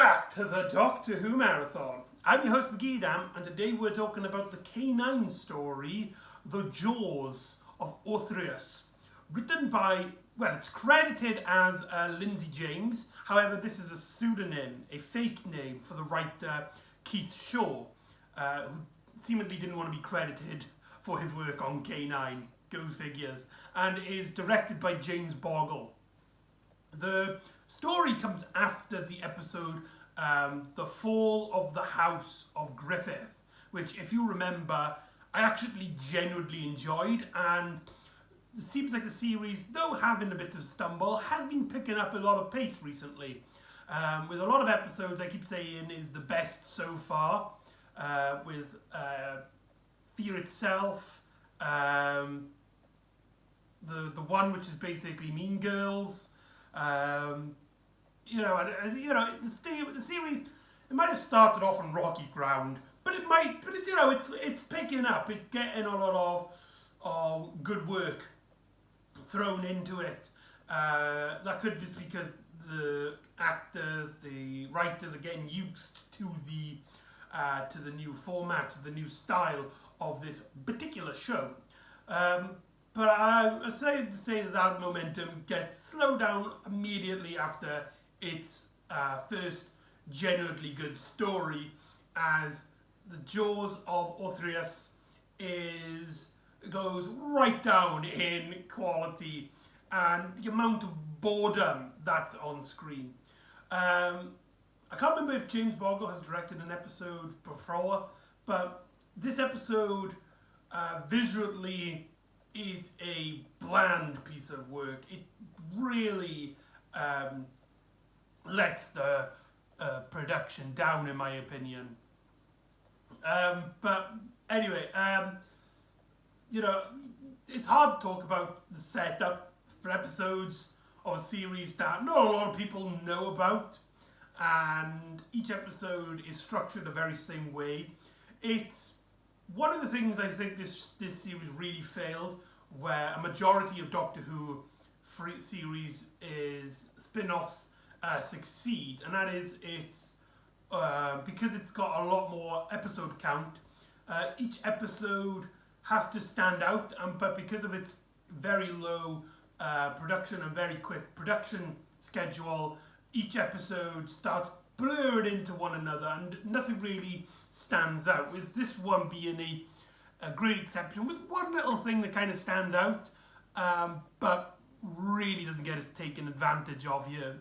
back to the Doctor Who Marathon. I'm your host McEdam, and today we're talking about the K9 story, The Jaws of Orthrus. Written by, well, it's credited as Lindsay James. However, this is a pseudonym, a fake name for the writer Keith Shaw, who seemingly didn't want to be credited for his work on K9, go figures, and is directed by James Bogle. The story comes after the episode The Fall of the House of Griffith, which, if you remember, I actually genuinely enjoyed, and it seems like the series, though having a bit of stumble, has been picking up a lot of pace recently. With a lot of episodes, I keep saying, is the best so far, with Fear Itself, the one which is basically Mean Girls. The series, it might have started off on rocky ground, but it's picking up. It's getting a lot of good work thrown into it. That could just because the actors, the writers are getting used to the new format, to the new style of this particular show. But I say to say that momentum gets slowed down immediately after its first genuinely good story, as the Jaws of Orthrus goes right down in quality and the amount of boredom that's on screen. I can't remember if James Bogle has directed an episode before, but this episode visually is a bland piece of work. It really lets the production down, in my opinion. But anyway, it's hard to talk about the setup for episodes of a series that not a lot of people know about, and each episode is structured the very same way. It's one of the things I think this series really failed, where a majority of Doctor Who series is spin-offs succeed, and that is it's because it's got a lot more episode count. Each episode has to stand out, but because of its very low production and very quick production schedule, each episode starts blurred into one another, and nothing really stands out, with this one being a great exception, with one little thing that kind of stands out, but really doesn't get it taken advantage of here,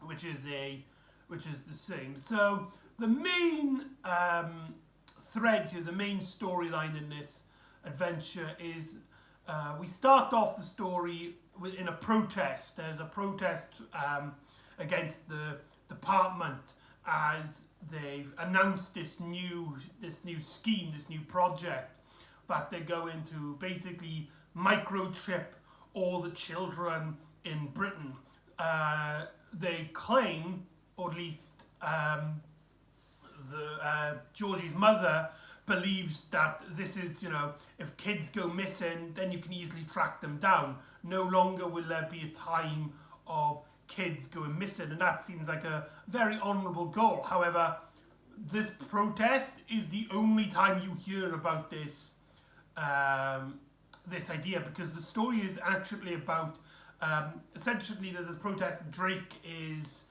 which is the same. So the main thread here, the main storyline in this adventure is we start off the story in a protest. There's a protest against the department, as they've announced this new scheme, this new project, that they're going to basically microchip all the children in Britain. They claim, or at least Georgie's mother believes that this is, if kids go missing, then you can easily track them down. No longer will there be a time of kids going missing, and that seems like a very honourable goal. However, this protest is the only time you hear about this this idea, because the story is actually about essentially there's this protest. Drake is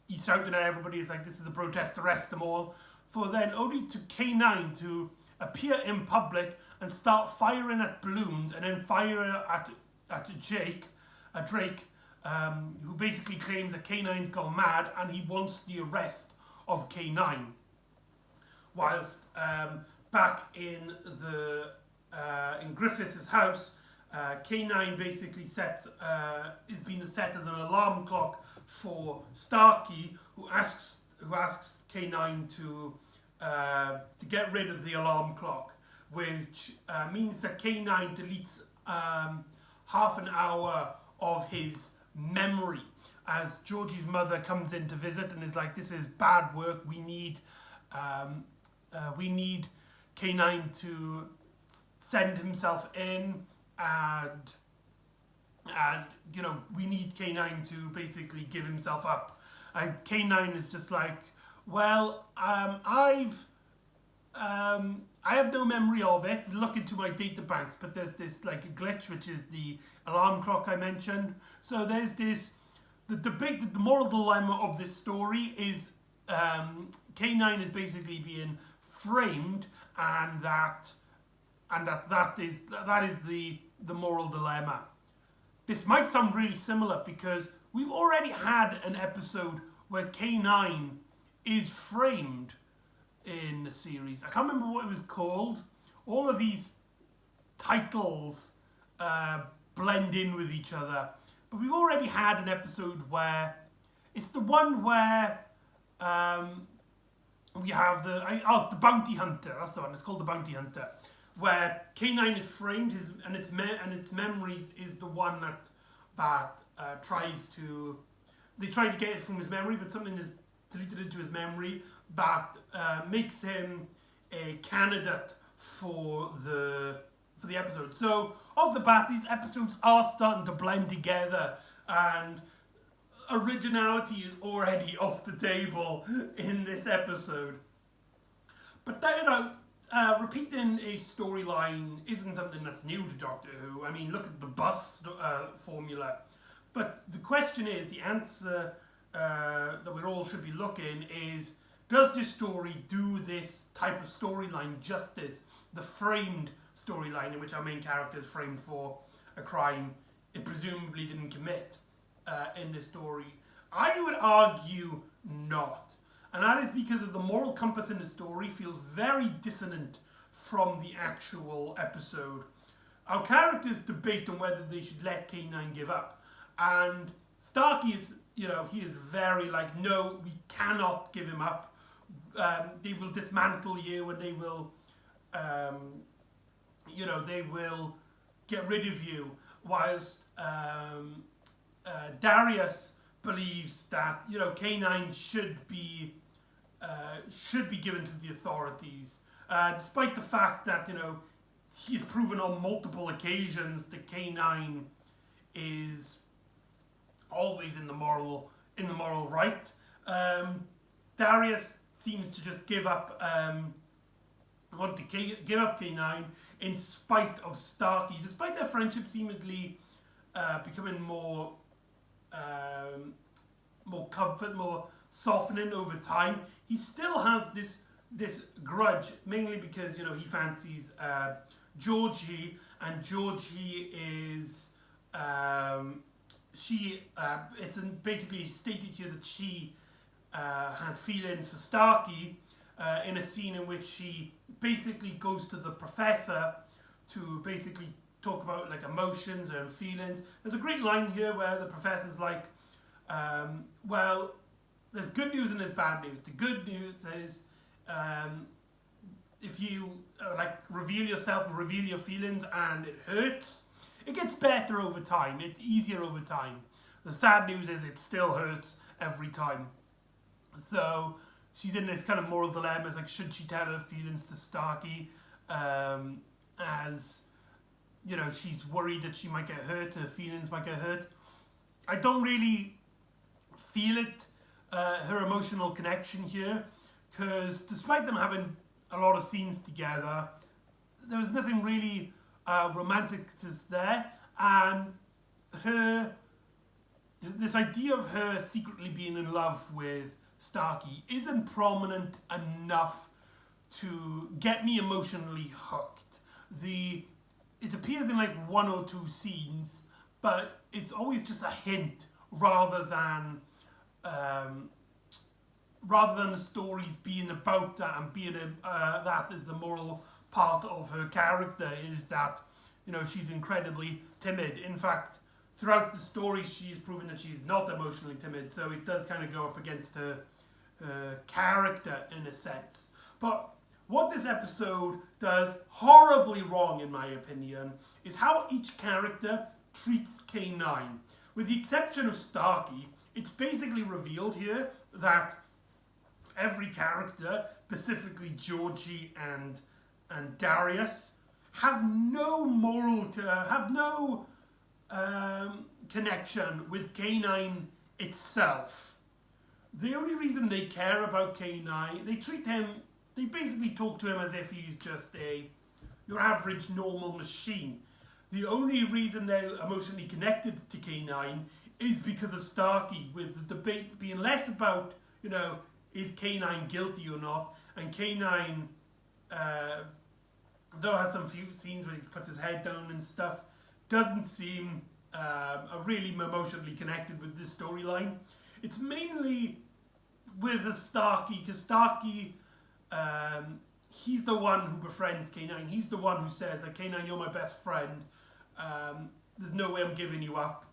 he's shouting at everybody. It's like, this is a protest, arrest them all, for then only to K9 to appear in public and start firing at balloons, and then fire at Drake, who basically claims that K9's gone mad and he wants the arrest of K9. Whilst back in Griffith's house, K9 basically is being set as an alarm clock for Starkey, who asks K9 to get rid of the alarm clock, which means that K9 deletes half an hour of his memory, as Georgie's mother comes in to visit and is like, this is bad work, we need K9 to send himself in and And, we need K9 to basically give himself up. And K9 is just like, well, I have no memory of it. Look into my data banks, but there's this like glitch, which is the alarm clock I mentioned. So there's the debate, the moral dilemma of this story is K9 is basically being framed, and that is the moral dilemma. This might sound really similar because we've already had an episode where K9 is framed in the series. I can't remember what it was called. All of these titles blend in with each other. But we've already had an episode where it's the one where we have it's the Bounty Hunter. That's the one. It's called the Bounty Hunter, where K9 is framed, and its memories is the one that tries to. They try to get it from his memory, but something is deleted into his memory that makes him a candidate for the episode. So off the bat, these episodes are starting to blend together, and originality is already off the table in this episode. But repeating a storyline isn't something that's new to Doctor Who. I mean, look at the bus formula. But the question is, the answer that we all should be looking is, does this story do this type of storyline justice? The framed storyline in which our main character is framed for a crime it presumably didn't commit in this story. I would argue not. And that is because of the moral compass in the story feels very dissonant from the actual episode. Our characters debate on whether they should let K9 give up. And Starkey is, he is very like, no, we cannot give him up. They will dismantle you, and they will, they will get rid of you. Whilst Darius believes that K9 should be given to the authorities, despite the fact that he's proven on multiple occasions that K9 is always in the moral right. Darius seems to just give up K9 in spite of Starkey, despite their friendship seemingly becoming more comfort, more softening over time. He still has this grudge, mainly because he fancies Georgie, and Georgie is it's basically stated here that she has feelings for Starkey in a scene in which she basically goes to the professor to basically talk about like emotions and feelings. There's a great line here where the professor's like, well, there's good news and there's bad news. The good news is if you reveal yourself and reveal your feelings and it hurts, it gets better over time. It's easier over time. The sad news is it still hurts every time. So she's in this kind of moral dilemma. It's like, should she tell her feelings to Starkey? As she's worried that she might get hurt, her feelings might get hurt. I don't really feel it, her emotional connection here, because despite them having a lot of scenes together, there was nothing really romantic there, and this idea of her secretly being in love with Starkey isn't prominent enough to get me emotionally hooked. It appears in like one or two scenes, but it's always just a hint rather than the stories being about that and being that is the moral part of her character, is that she's incredibly timid. In fact, throughout the story she is proven that she's not emotionally timid, so it does kind of go up against her character in a sense. But what this episode does horribly wrong, in my opinion, is how each character treats K9. With the exception of Starkey, it's basically revealed here that every character, specifically Georgie and Darius, have no moral, have no connection with K9 itself. The only reason they care about K9, they basically talk to him as if he's just your average normal machine. The only reason they're emotionally connected to K9 is because of Starkey, with the debate being less about, is K9 guilty or not, and K9, though has some few scenes where he puts his head down and stuff, doesn't seem really emotionally connected with this storyline. It's mainly with Starkey, because Starkey, he's the one who befriends K9. He's the one who says, like, K9, you're my best friend. There's no way I'm giving you up.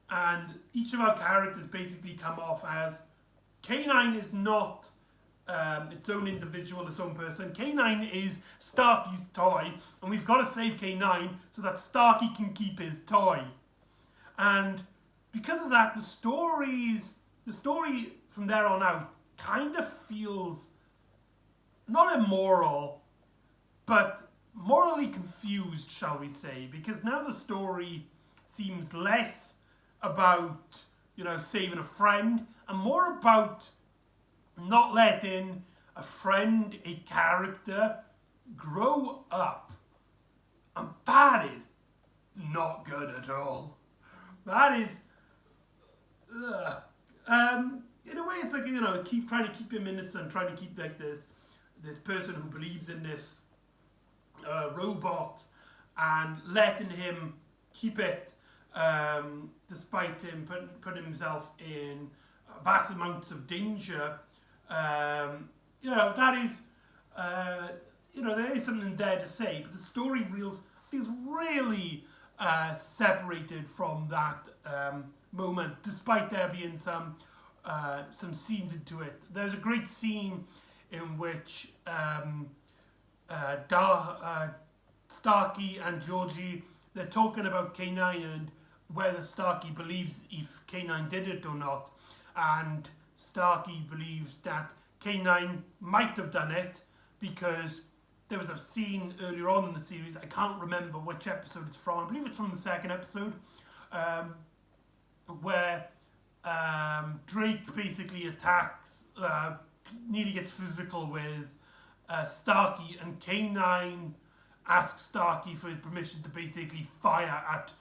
And each of our characters basically come off as K9 is not its own individual, its own person. K9 is Starkey's toy, and we've got to save K9 so that Starkey can keep his toy. And because of that, the story from there on out kind of feels not immoral, but morally confused, shall we say, because now the story seems less about, saving a friend, and more about not letting a friend, a character, grow up. And that is not good at all. That is, in a way, it's like, keep trying to keep him innocent, trying to keep like this person who believes in this robot, and letting him keep it, despite him putting himself in vast amounts of danger. That is, there is something there to say, but the story feels really separated from that moment, despite there being some scenes into it. There's a great scene in which Starkey and Georgie, they're talking about K9 and whether Starkey believes if K9 did it or not. And Starkey believes that K9 might have done it because there was a scene earlier on in the series, I can't remember which episode it's from, I believe it's from the second episode, where Drake basically attacks, nearly gets physical with Starkey, and K9 asks Starkey for his permission to basically fire at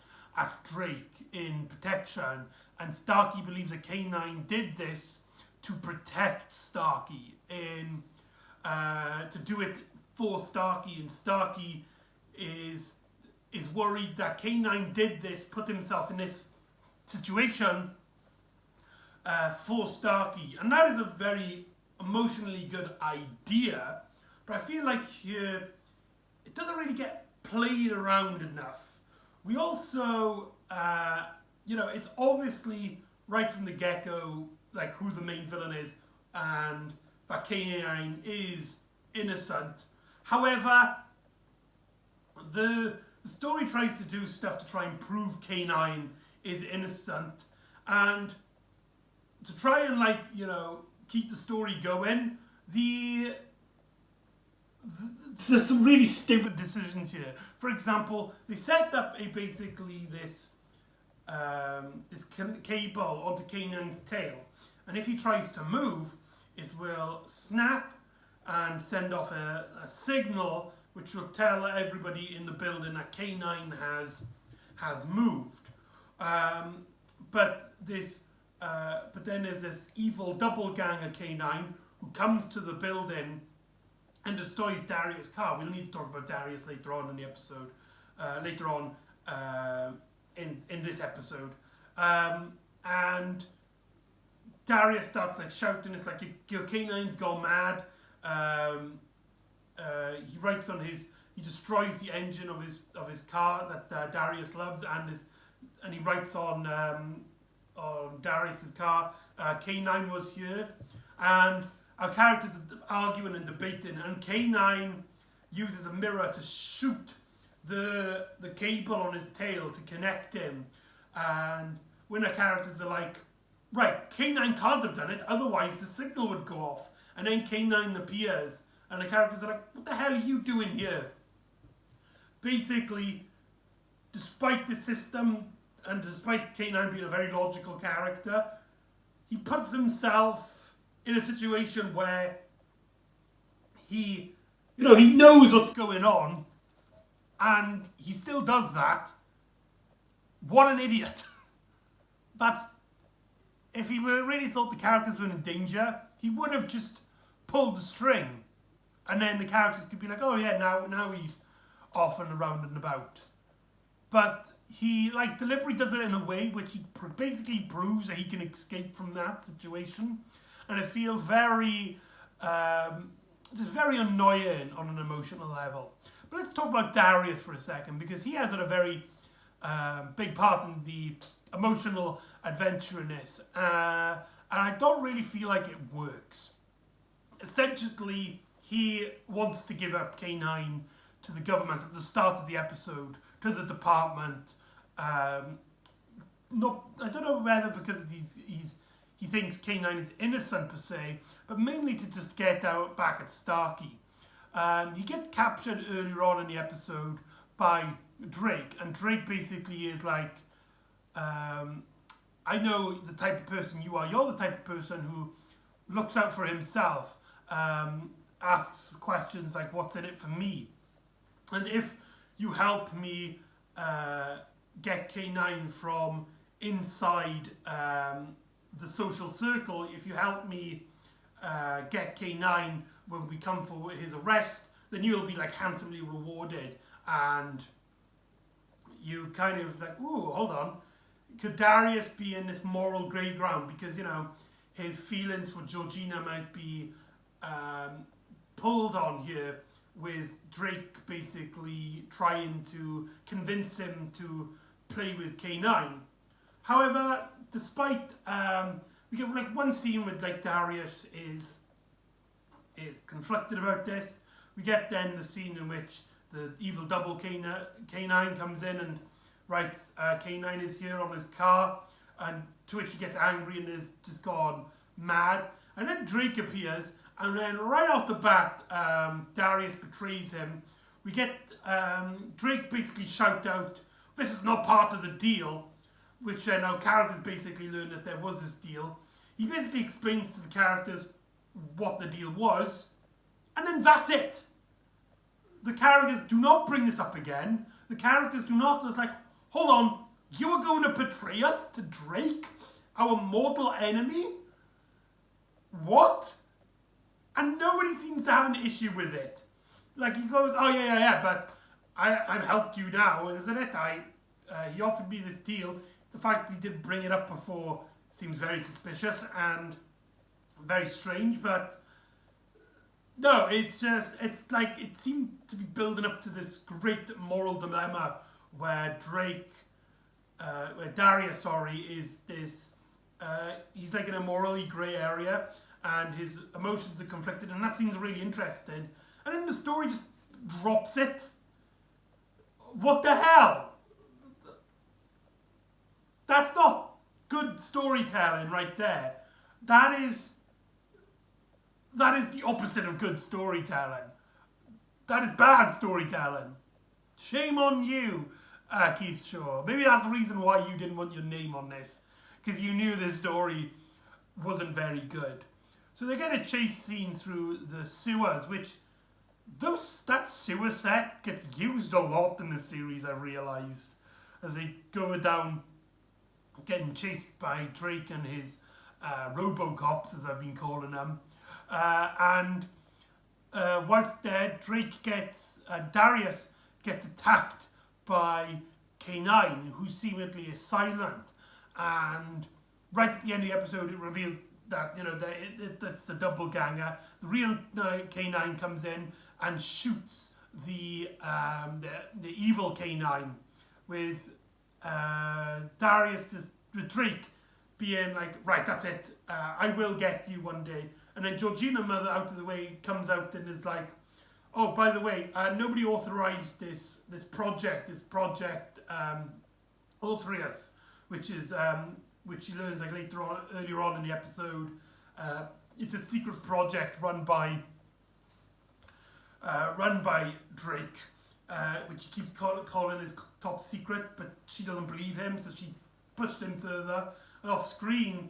Drake in protection, and Starkey believes that K9 did this to protect Starkey, to do it for Starkey, and Starkey is worried that K9 did this, put himself in this situation for Starkey, and that is a very emotionally good idea, but I feel like here it doesn't really get played around enough. We also, it's obviously right from the get-go, like, who the main villain is, and that K9 is innocent. However, the story tries to do stuff to try and prove K9 is innocent, and to try and, keep the story going, there's some really stupid decisions here. For example, they set up this cable onto K9's tail, and if he tries to move, it will snap and send off a signal which will tell everybody in the building that K9 has moved. But then there's this evil doppelganger K9 who comes to the building and destroys Darius' car. We'll need to talk about Darius later on in the episode, in this episode. And Darius starts shouting, it's like your K9's gone mad. He destroys the engine of his car that Darius loves, and he writes on Darius's car, K9 was here, and our characters are arguing and debating, and K9 uses a mirror to shoot the cable on his tail to connect him, and when our characters are like, right, K9 can't have done it, otherwise the signal would go off, and then K9 appears, and the characters are like, what the hell are you doing here? Basically, despite the system and despite K9 being a very logical character, he puts himself in a situation where he knows what's going on, and he still does that. What an idiot. If he really thought the characters were in danger, he would have just pulled the string, and then the characters could be like, oh yeah, now he's off and around and about. But he deliberately does it in a way which he basically proves that he can escape from that situation, and it feels very just very annoying on an emotional level. But let's talk about Darius for a second, because he has a very big part in the emotional adventure in this, and I don't really feel like it works. Essentially, he wants to give up K9 to the government at the start of the episode, to the department. I don't know whether because he thinks K9 is innocent per se, but mainly to just get out back at Starkey. He gets captured earlier on in the episode by Drake, and Drake basically is like, I know the type of person you are. You're the type of person who looks out for himself, asks questions like, what's in it for me? And if you help me get K9 from inside the social circle, if you help me get K9 when we come for his arrest, then you'll be handsomely rewarded. And you kind of ooh, hold on. Could Darius be in this moral grey ground? Because, his feelings for Georgina might be pulled on here, with Drake basically trying to convince him to play with K9. However, despite we get one scene with Darius is conflicted about this. We get then the scene in which the evil double K9 comes in and writes K9 is here on his car, and to which he gets angry and is just gone mad. And then Drake appears, and then right off the bat, Darius betrays him. We get Drake basically shout out, "This is not part of the deal," which then our characters basically learn that there was this deal. He basically explains to the characters what the deal was, and then that's it. The characters do not bring this up again. The characters do not, it's hold on, you are going to betray us to Drake, our mortal enemy? What? And nobody seems to have an issue with it. He goes, oh yeah, but I've helped you now, isn't it? He offered me this deal. The fact that he didn't bring it up before seems very suspicious and very strange, but no, it seemed to be building up to this great moral dilemma where Darius, is this, he's in a morally grey area, and his emotions are conflicted, and that seems really interesting. And then the story just drops it. What the hell? That's not good storytelling right there. That is the opposite of good storytelling. That is bad storytelling. Shame on you, Keith Shaw. Maybe that's the reason why you didn't want your name on this, because you knew this story wasn't very good. So they get a chase scene through the sewers, which that sewer set gets used a lot in the series, I realised, as they go down getting chased by Drake and his Robocops, as I've been calling them. Whilst there, Darius gets attacked by K9, who seemingly is silent. And right at the end of the episode, it reveals that that's the double ganger. The real K9 comes in and shoots the evil K9, with Darius with Drake being right, that's it. I will get you one day. And then Georgina, mother out of the way, comes out and is like, oh, by the way, nobody authorized this project Orthrus, which she learns earlier on in the episode. It's a secret project run by Drake, which he keeps calling his top secret, but she doesn't believe him, so she's pushed him further. And off screen,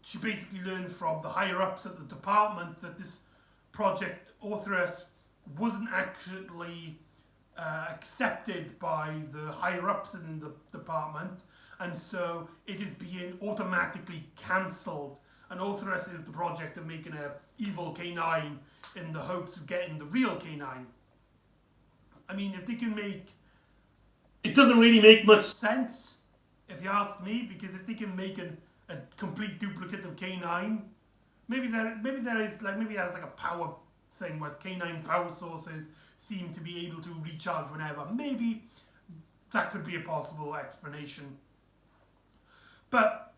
she basically learns from the higher-ups at the department that this project, Orthrus, wasn't actually accepted by the higher-ups in the department, and so it is being automatically cancelled. And Orthrus is the project of making a evil K9 in the hopes of getting the real K9. I mean, if they can make... It doesn't really make much sense, if you ask me, because if they can make a complete duplicate of K9, maybe there is like a power thing where K9's power sources seem to be able to recharge whenever. Maybe that could be a possible explanation. But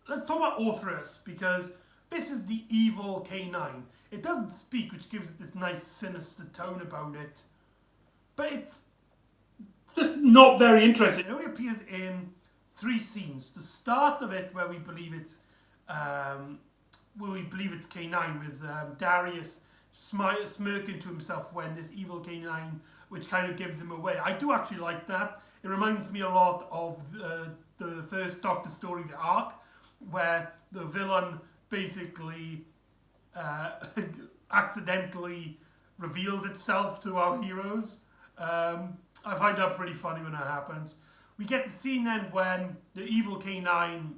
let's talk about Orthrus, because this is the evil K9. It doesn't speak, which gives it this nice sinister tone about it. But it's just not very interesting. It only appears in 3 scenes. The start of it, where we believe it's K9, with Darius smirking to himself when this evil K9, which kind of gives him away. I do actually like that. It reminds me a lot of the first Doctor story, The Ark, where the villain basically accidentally reveals itself to our heroes. I find that pretty funny when that happens. We get the scene then when the evil K9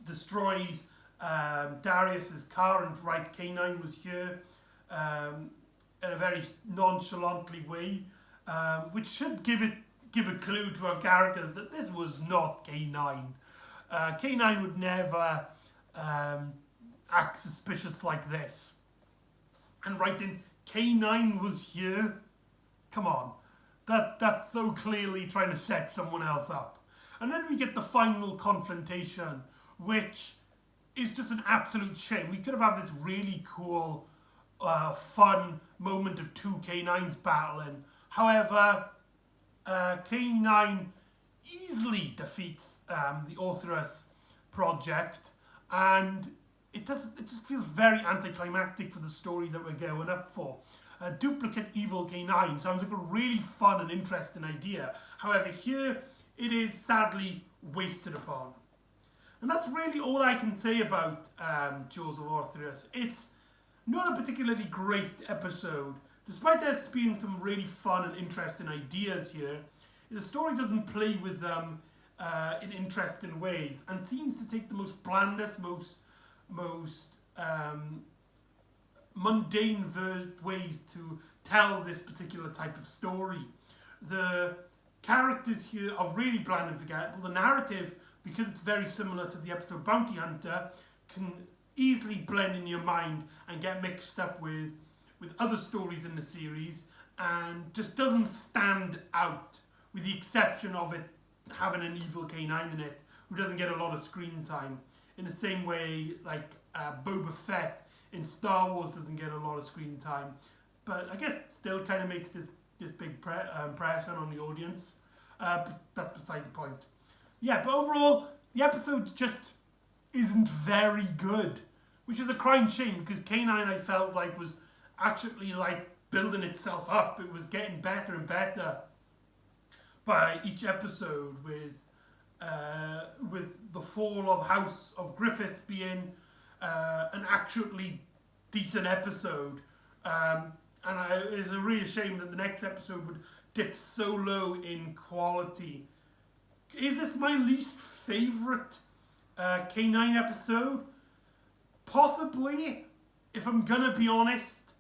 destroys Darius's car and writes K9 was here in a very nonchalantly way, which should give a clue to our characters that this was not K9. K9 would never act suspicious like this. And writing K9 was here, come on, that's so clearly trying to set someone else up. And then we get the final confrontation, which is just an absolute shame. We could have had this really cool, fun moment of 2 K9s battling. However, K9 easily defeats the Orthrus project, and it just feels very anticlimactic for the story that we're going up for. A duplicate evil K9 sounds like a really fun and interesting idea. However, here it is sadly wasted upon. And that's really all I can say about Jaws of Orthrus. It's not a particularly great episode. Despite there being some really fun and interesting ideas here, the story doesn't play with them in interesting ways, and seems to take the most blandest, most mundane ways to tell this particular type of story. The characters here are really bland and forgettable. The narrative, because it's very similar to the episode Bounty Hunter, can easily blend in your mind and get mixed up with other stories in the series, and just doesn't stand out, with the exception of it having an evil K9 in it, who doesn't get a lot of screen time. In the same way, like Boba Fett in Star Wars doesn't get a lot of screen time, but I guess it still kind of makes this big impression on the audience. But that's beside the point. Yeah, but overall, the episode just isn't very good, which is a crying shame, because K9 I felt like was actually like building itself up. It was getting better and better by each episode, with the fall of House of Griffith being an actually decent episode, and it's a real shame that the next episode would dip so low in quality. Is this my least favourite K9 episode? Possibly. If I'm gonna be honest,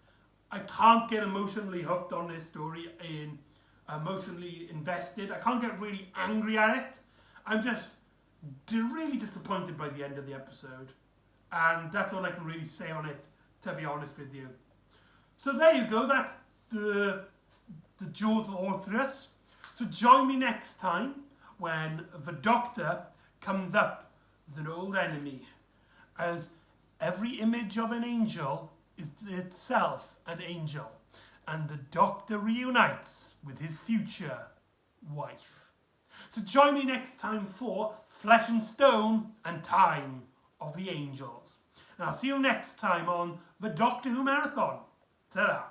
I can't get emotionally hooked on this story and emotionally invested. I can't get really angry at it. I'm just really disappointed by the end of the episode. And that's all I can really say on it, to be honest with you. So there you go, that's the Jaws of Orthrus. So join me next time when the Doctor comes up with an old enemy, as every image of an angel is itself an angel, and the Doctor reunites with his future wife. So join me next time for Flesh and Stone and Time of the Angels. And I'll see you next time on the Doctor Who Marathon. Ta-da!